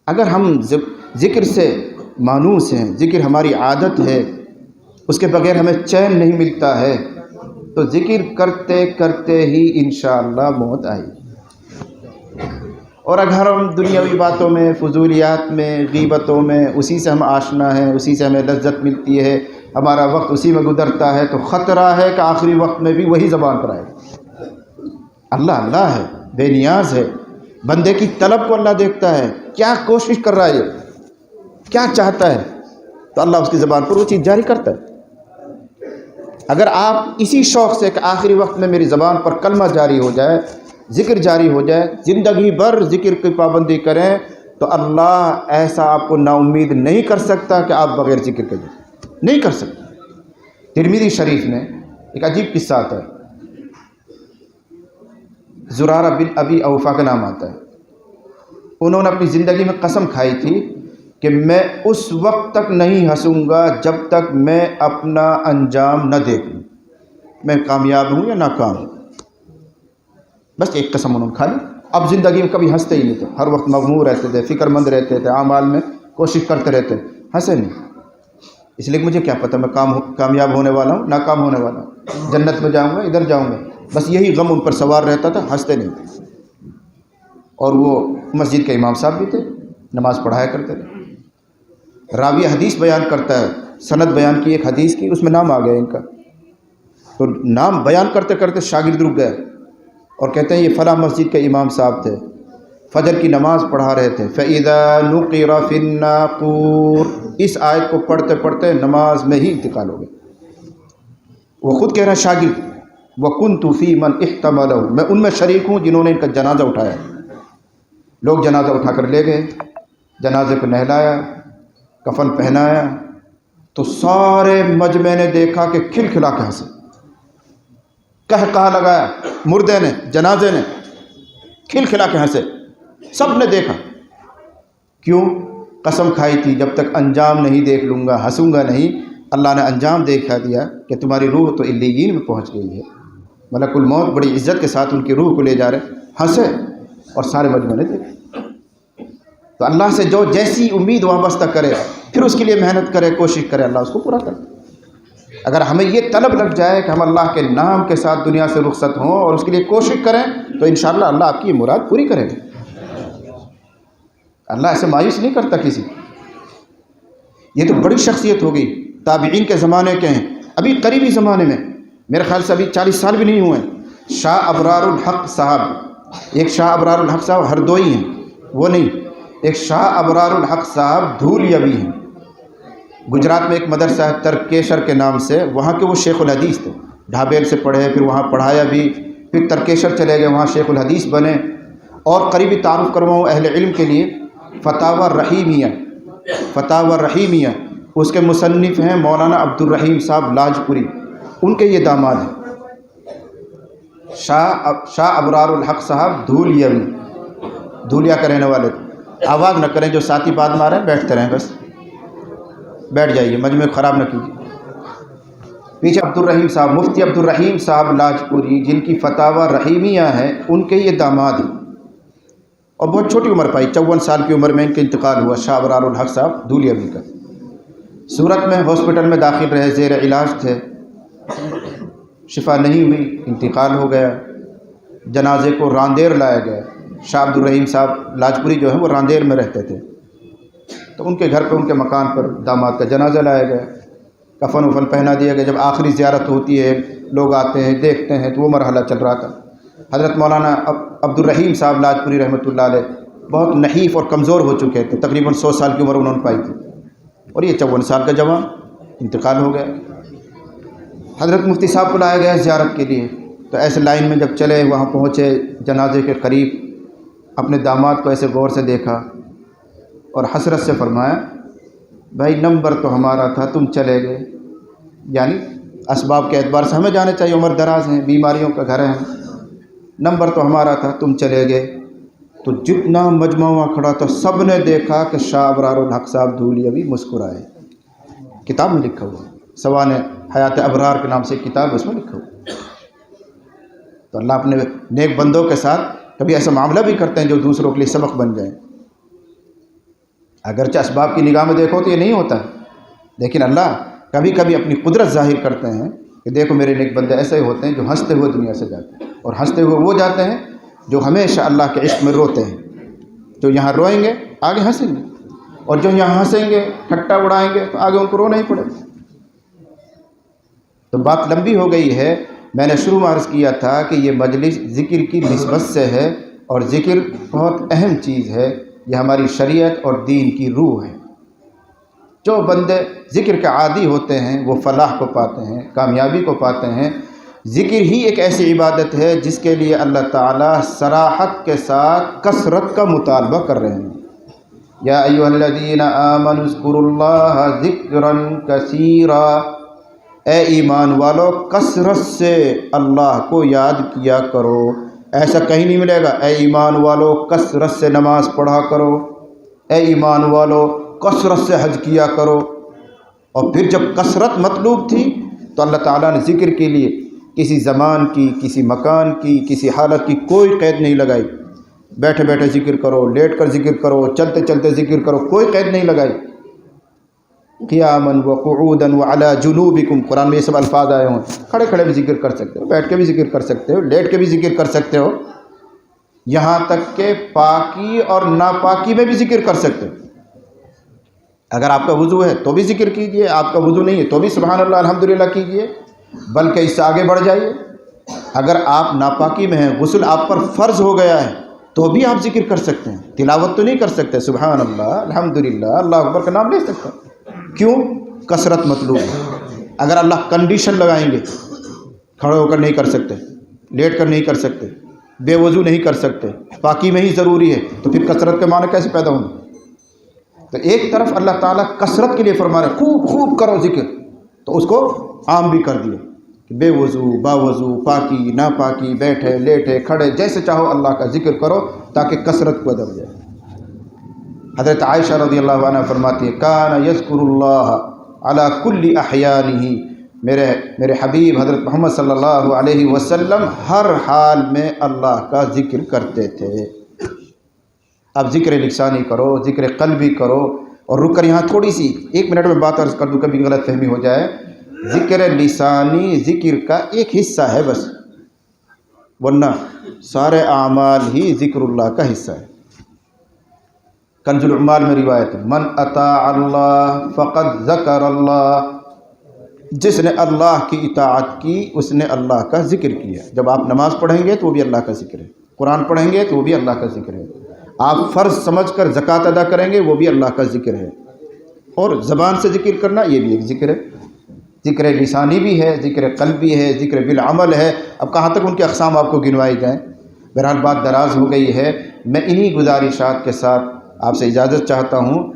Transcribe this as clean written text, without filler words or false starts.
اگر ہم ذکر سے مانوس ہیں، ذکر ہماری عادت ہے، اس کے بغیر ہمیں چین نہیں ملتا ہے، تو ذکر کرتے کرتے ہی انشاءاللہ موت آئی۔ اور اگر ہم دنیاوی باتوں میں، فضولیات میں، غیبتوں میں اسی سے ہم آشنا ہیں، اسی سے ہمیں لذت ملتی ہے، ہمارا وقت اسی میں گزرتا ہے، تو خطرہ ہے کہ آخری وقت میں بھی وہی زبان پر آئے۔ اللہ اللہ ہے، بے نیاز ہے، بندے کی طلب کو اللہ دیکھتا ہے، کیا کوشش کر رہا ہے، یہ کیا چاہتا ہے، تو اللہ اس کی زبان پر وہ چیز جاری کرتا ہے۔ اگر آپ اسی شوق سے کہ آخری وقت میں میری زبان پر کلمہ جاری ہو جائے، ذکر جاری ہو جائے، زندگی بھر ذکر کی پابندی کریں، تو اللہ ایسا آپ کو نا امید نہیں کر سکتا کہ آپ بغیر ذکر کے جائیں، نہیں کر سکتا۔ ترمذی شریف میں ایک عجیب قصہ آتا ہے، زرارہ بن ابی اوفا کا نام آتا ہے۔ انہوں نے اپنی زندگی میں قسم کھائی تھی کہ میں اس وقت تک نہیں ہنسوں گا جب تک میں اپنا انجام نہ دیکھ لوں، میں کامیاب ہوں یا ناکام ہوں۔ بس ایک قسم انہوں نے کھا لی۔ اب زندگی میں کبھی ہنستے ہی نہیں تھے، ہر وقت مغمور رہتے تھے، فکر مند رہتے تھے، اعمال میں کوشش کرتے رہتے، ہنسے نہیں، اس لیے کہ مجھے کیا پتہ میں کامیاب ہونے والا ہوں ناکام ہونے والا ہوں، جنت میں جاؤں گا ادھر جاؤں گا، بس یہی غم ان پر سوار رہتا تھا، ہنستے نہیں تھے۔ اور وہ مسجد کے امام صاحب بھی تھے، نماز پڑھایا کرتے تھے۔ راوی حدیث بیان کرتا ہے، سند بیان کی ایک حدیث کی، اس میں نام آ گیا ان کا، تو نام بیان کرتے کرتے شاگرد رک گئے اور کہتے ہیں یہ فلاں مسجد کے امام صاحب تھے، فجر کی نماز پڑھا رہے تھے۔ فَإِذَا نُقِرَ فِي النَّاقُورِ، اس آیت کو پڑھتے پڑھتے نماز میں ہی انتقال ہو گیا۔ وہ خود کہہ رہا ہے شاگرد، وَكُنْتُ فِي مَنْ احْتَمَلَهُ، میں ان میں شریک ہوں جنہوں نے ان کا جنازہ اٹھایا۔ لوگ جنازہ اٹھا کر لے گئے، جنازے کو نہلایا، کفن پہنایا، تو سارے مجمع نے دیکھا کہ کھل کھلا کے ہنسے، کہا لگایا، مردے نے، جنازے نے کھل کھلا کے ہنسے، سب نے دیکھا۔ کیوں؟ قسم کھائی تھی جب تک انجام نہیں دیکھ لوں گا، ہنسوں گا نہیں۔ اللہ نے انجام دیکھا دیا کہ تمہاری روح تو علیین میں پہنچ گئی ہے، ملک الموت بڑی عزت کے ساتھ ان کی روح کو لے جا رہے، ہنسے، اور سارے مجمع نے دیکھا۔ تو اللہ سے جو جیسی امید وابستہ کرے، پھر اس کے لیے محنت کرے، کوشش کرے، اللہ اس کو پورا کرے۔ اگر ہمیں یہ طلب لگ جائے کہ ہم اللہ کے نام کے ساتھ دنیا سے رخصت ہوں اور اس کے لیے کوشش کریں، تو انشاءاللہ اللہ آپ کی یہ مراد پوری کرے گا۔ اللہ ایسے مایوس نہیں کرتا کسی۔ یہ تو بڑی شخصیت ہو گئی، تابعین کے زمانے کے ہیں، ابھی قریبی زمانے میں، میرے خیال سے ابھی 40 سال بھی نہیں ہوئے، شاہ ابرار الحق صاحب، ایک شاہ ابرار الحق صاحب ہردوئی ہیں، وہ نہیں، ایک شاہ ابرار الحق صاحب دھولیاوی ہیں۔ گجرات میں ایک مدرسہ ہے ترکیشر کے نام سے، وہاں کے وہ شیخ الحدیث تھے، ڈھابیل سے پڑھے، پھر وہاں پڑھایا بھی، پھر ترکیشر چلے گئے، وہاں شیخ الحدیث بنے۔ اور قریبی تعارف کرواؤں اہل علم کے لیے، فتاوی رحیمیہ، فتاوی رحیمیہ، اس کے مصنف ہیں مولانا عبد الرحیم صاحب لاجپوری، ان کے یہ داماد ہیں، شاہ ابرار الحق صاحب دھولیاوی، دھولیا کے رہنے والے تھے۔ آواز نہ کریں، جو ساتھی بات مارے بیٹھتے رہیں، بس بیٹھ جائیے، مجمع خراب نہ کیجیے۔ پیچھے عبد الرحیم صاحب، مفتی عبد الرحیم صاحب لاجپوری، جن کی فتاوی رحیمیہ ہے، ان کے یہ داماد ہیں، اور بہت چھوٹی عمر پائی، 54 سال کی عمر میں ان کا انتقال ہوا، شاہ ابرار الحق صاحب دھولیاوی کا۔ سورت میں ہاسپٹل میں داخل رہے، زیر علاج تھے، شفا نہیں ہوئی، انتقال ہو گیا۔ جنازے کو راندیر لایا گیا، شاہ عبد الرحیم صاحب لاجپوری جو ہیں وہ راندیر میں رہتے تھے، تو ان کے گھر پہ، ان کے مکان پر داماد کا جنازہ لایا گیا، کفن وفن پہنا دیا گیا۔ جب آخری زیارت ہوتی ہے، لوگ آتے ہیں، دیکھتے ہیں، تو وہ مرحلہ چل رہا تھا۔ حضرت مولانا عبد الرحیم صاحب لاجپوری رحمۃ اللہ علیہ بہت نحیف اور کمزور ہو چکے تھے، تقریباً 100 سال کی عمر انہوں نے پائی تھی، اور یہ 54 سال کا جوان انتقال ہو گیا۔ حضرت مفتی صاحب کو لایا گیا زیارت کے لیے، تو ایسے لائن میں جب چلے، وہاں پہنچے جنازے کے قریب، اپنے داماد کو ایسے غور سے دیکھا اور حسرت سے فرمایا، بھائی نمبر تو ہمارا تھا، تم چلے گئے، یعنی اسباب کے اعتبار سے ہمیں جانے چاہیے، عمر دراز ہیں، بیماریوں کا گھر ہے، نمبر تو ہمارا تھا، تم چلے گئے۔ تو جتنا مجمع وہاں کھڑا تھا، سب نے دیکھا کہ شاہ ابرار الحق صاحب دھولیاوی مسکرائے۔ کتاب میں لکھا ہوا، سوانح حیات ابرار کے نام سے ایک کتاب، اس میں لکھا ہوا۔ تو اللہ اپنے نیک بندوں کے ساتھ کبھی ایسا معاملہ بھی کرتے ہیں جو دوسروں کے لیے سبق بن جائیں۔ اگرچہ اسباب کی نگاہ میں دیکھو تو یہ نہیں ہوتا ہے، لیکن اللہ کبھی کبھی اپنی قدرت ظاہر کرتے ہیں کہ دیکھو میرے نیک بندے ایسے ہوتے ہیں جو ہنستے ہوئے دنیا سے جاتے ہیں، اور ہنستے ہوئے وہ جاتے ہیں جو ہمیشہ اللہ کے عشق میں روتے ہیں. جو یہاں روئیں گے آگے ہنسیں گے، اور جو یہاں ہنسیں گے ٹھٹا اڑائیں گے تو آگے ان کو رونا ہی پڑے گا. تو بات لمبی ہو گئی ہے. میں نے شروع میں عرض کیا تھا کہ یہ مجلس ذکر کی نسبت سے ہے، اور ذکر بہت اہم چیز ہے. یہ ہماری شریعت اور دین کی روح ہے. جو بندے ذکر کے عادی ہوتے ہیں وہ فلاح کو پاتے ہیں، کامیابی کو پاتے ہیں. ذکر ہی ایک ایسی عبادت ہے جس کے لیے اللہ تعالیٰ صراحت کے ساتھ کثرت کا مطالبہ کر رہے ہیں. یا ایھا الذین آمنوا اذکروا اللہ ذکرا کثیرا، اے ایمان والو کثرت سے اللہ کو یاد کیا کرو. ایسا کہیں نہیں ملے گا اے ایمان والو کثرت سے نماز پڑھا کرو، اے ایمان والو کثرت سے حج کیا کرو. اور پھر جب کثرت مطلوب تھی تو اللہ تعالیٰ نے ذکر کے لیے کسی زمان کی، کسی مکان کی، کسی حالت کی کوئی قید نہیں لگائی. بیٹھے بیٹھے ذکر کرو، لیٹ کر ذکر کرو، چلتے چلتے ذکر کرو، کوئی قید نہیں لگائی. قیاما وقعودا وعلی جنوبکم، قرآن میں یہ سب الفاظ آئے ہوں. کھڑے کھڑے بھی ذکر کر سکتے ہو، بیٹھ کے بھی ذکر کر سکتے ہو، لیٹ کے بھی ذکر کر سکتے ہو، یہاں تک کہ پاکی اور ناپاکی میں بھی ذکر کر سکتے ہو. اگر آپ کا وضو ہے تو بھی ذکر کیجئے، آپ کا وضو نہیں ہے تو بھی سبحان اللہ الحمدللہ کیجئے، بلکہ اس سے آگے بڑھ جائیے. اگر آپ ناپاکی میں ہیں، غسل آپ پر فرض ہو گیا ہے تو بھی آپ ذکر کر سکتے ہیں. تلاوت تو نہیں کر سکتے، سبحان اللہ الحمدللہ اللہ اکبر کا نام لے سکتے. کیوں؟ کثرت مطلوب ہے. اگر اللہ کنڈیشن لگائیں گے، کھڑے ہو کر نہیں کر سکتے، لیٹ کر نہیں کر سکتے، بے وضو نہیں کر سکتے، پاکی میں ہی ضروری ہے، تو پھر کثرت کے معنی کیسے پیدا ہوں گے؟ تو ایک طرف اللہ تعالیٰ کثرت کے لیے فرما رہے خوب خوب کرو ذکر، تو اس کو عام بھی کر دیا کہ بے وضو باوضو پاکی ناپاکی، بیٹھے لیٹے کھڑے جیسے چاہو اللہ کا ذکر کرو تاکہ کثرت پیدا ہو جائے. حضرت عائشہ رضی اللہ عنہ فرماتی ہے کان یذکر اللہ علی کل احیانہ، میرے حبیب حضرت محمد صلی اللہ علیہ وسلم ہر حال میں اللہ کا ذکر کرتے تھے. اب ذکر لسانی کرو، ذکر قلبی کرو. اور رک کر یہاں تھوڑی سی 1 منٹ میں بات عرض کر دوں، کبھی غلط فہمی ہو جائے. ذکر لسانی ذکر کا ایک حصہ ہے بس، ورنہ سارے اعمال ہی ذکر اللہ کا حصہ ہے. کنز العمال میں روایت ہے من اطاع اللہ فقد ذکر اللہ، جس نے اللہ کی اطاعت کی اس نے اللہ کا ذکر کیا. جب آپ نماز پڑھیں گے تو وہ بھی اللہ کا ذکر ہے، قرآن پڑھیں گے تو وہ بھی اللہ کا ذکر ہے، آپ فرض سمجھ کر زکوٰۃ ادا کریں گے وہ بھی اللہ کا ذکر ہے، اور زبان سے ذکر کرنا یہ بھی ایک ذکر ہے. ذکر لسانی بھی ہے، ذکر قلبی ہے، ذکر بالعمل ہے. اب کہاں تک ان کے اقسام آپ کو گنوائی جائیں. بہرحال بات دراز ہو گئی ہے. میں انہی گزارشات کے ساتھ آپ سے اجازت چاہتا ہوں.